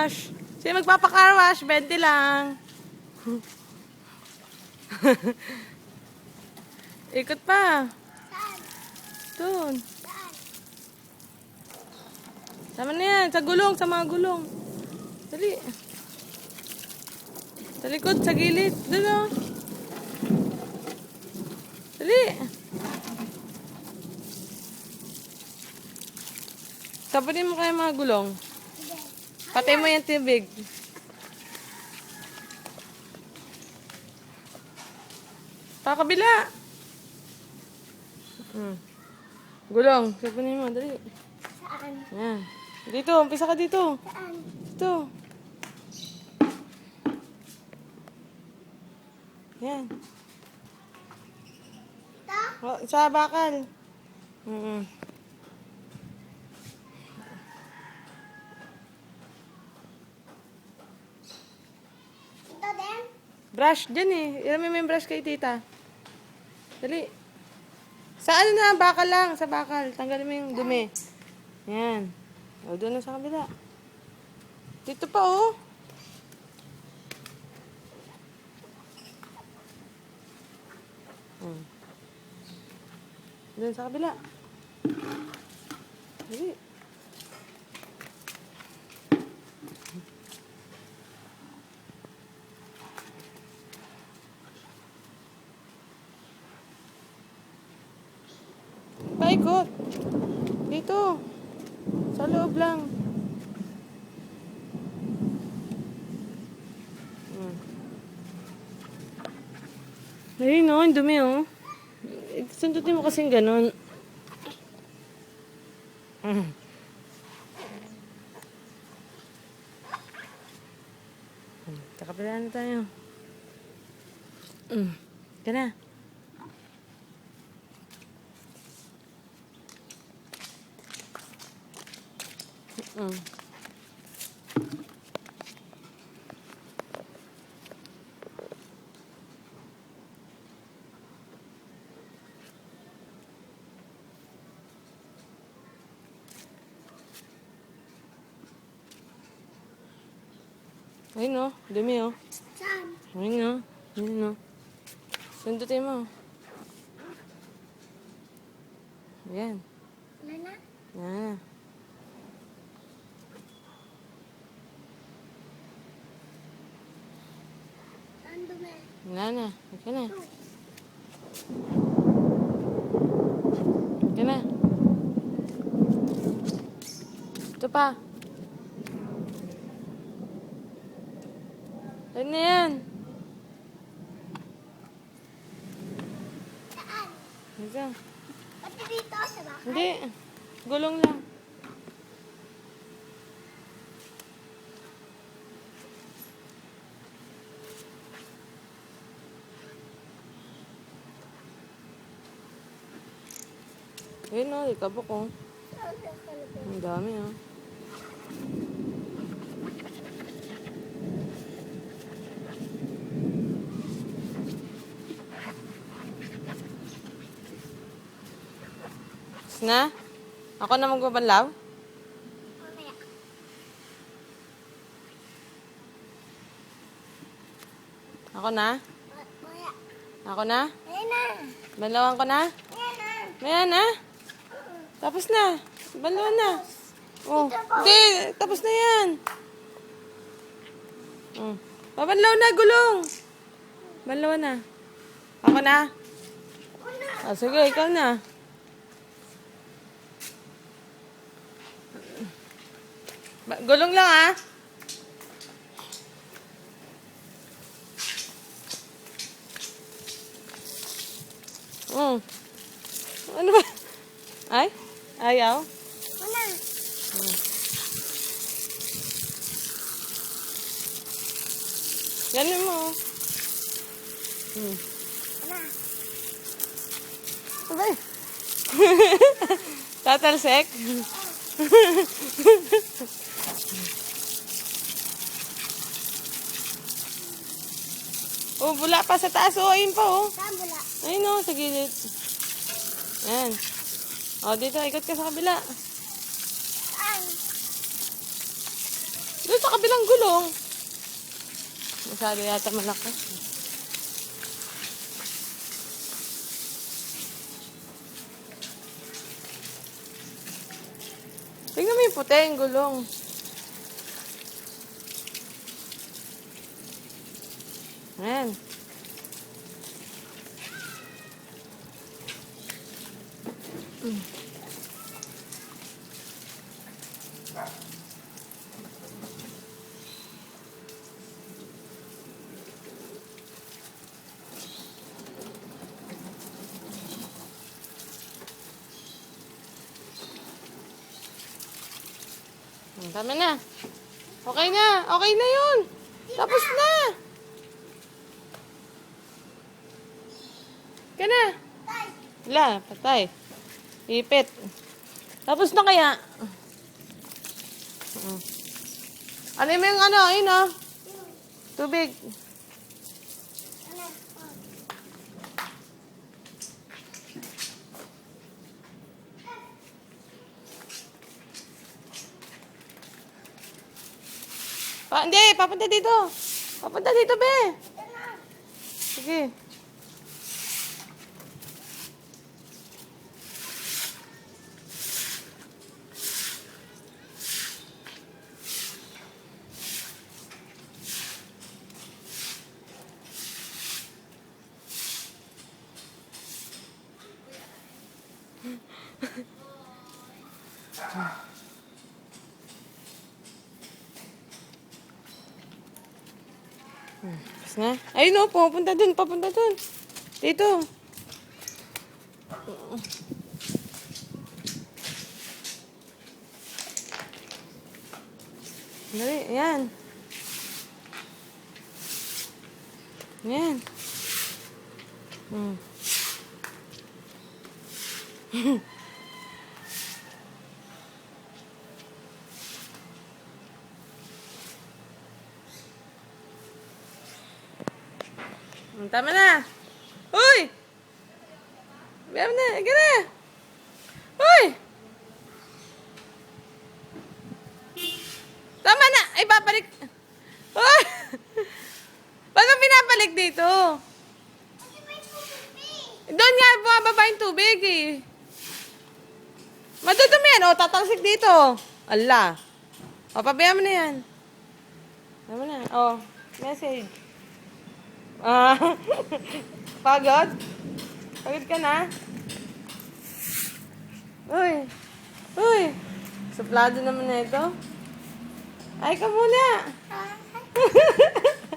wash. Sino magpapa-car wash? 20 lang. Ikot pa. Saan? Doon. Saan? Sama na yan. Sa gulong. Sa mga gulong. Dali. Sa likod. Sa gilid. Doon o. Dali. Tapunin mo kaya mga gulong. Hindi. Patay mo yung tibig. Pakabila. Gulong. Tapunin mo. Dali. Saan? Yan. Dito. Umpisa ka dito. Saan? Dito. Yan. Ito? Oh, sa bakal. Ito din? Brush dyan eh. Ilami mo yung brush kay tita. Dali. Sa ano na? Bakal lang. Sa bakal. Tanggalin mo yung dumi. Yan. O, doon na sa kabila. Dito pa oh. Doon sa kabila. Dali. Paikot. Dito. Sa loob lang. Ayun o, yung dumi o. Sundutin mo kasing ganun. Takapila na tayo. Ka na. Ayun o, dumi o. Saan? Ayun o. Ayun o. Sundutin mo. Ayan. Wala na? Yan. Saan dumi? Wala na. Okay na. Okay na. Ito pa. Ayun na yan. Saan? Ito. Pati dito sa bakal? Hindi. Gulong lang. Ayun o, ikabok o. Saan sa kalabas? Ang dami o. Na? Ako na magbabanlaw? Mamaya. Ako na? Mamaya. Ako na? Ayan na. Banlawan ko na? Ayan na. Ayan na? Tapos na. Banlawan na. Oh. Hindi, tapos na yan. Babanlaw na, gulong. Banlawan na. Ako na? Ako na. Ah, sige, ikaw na. Gulong lang ah. Ano ba? Ay? Ayaw? Ako na. Ganin mo. Ako na. Abay. Tatalsek? Oh, bula pa sa taas. Oh, ayun pa oh. Saan bula? Ayun oh, sa gilid. Ayan. Oh, dito, ikot ka sa kabila. Saan? Doon sa kabilang gulong. Masyado yata malaki. Tingnan mo yung puti, yung gulong. Ayan. Tama na. Okay na. Okay na yun. Tapos na. Ka na. Wala, patay. Ipit. Tapos na kaya. Ano mo yung ano? Ayun o. Tubig. Hindi, papunta dito. Papunta dito, be. Sige. Tapos na. Ayun o, papunta dun, papunta dun. Dito. Dali, ayan. Ayan. Tama na. Uy! Tama na, ika na. Uy! Tama na. Ay, babalik. Uy! Ba't mo pinapalik dito? Doon nga, bumababa yung tubig eh. Madudumi yan. O, tatalsik dito. Ala. O, pabayaan mo na yan. Tama na. O, message. Pagod? Pagod ka na? Uy! Uy! Suplado naman na ito. Ay ka muna!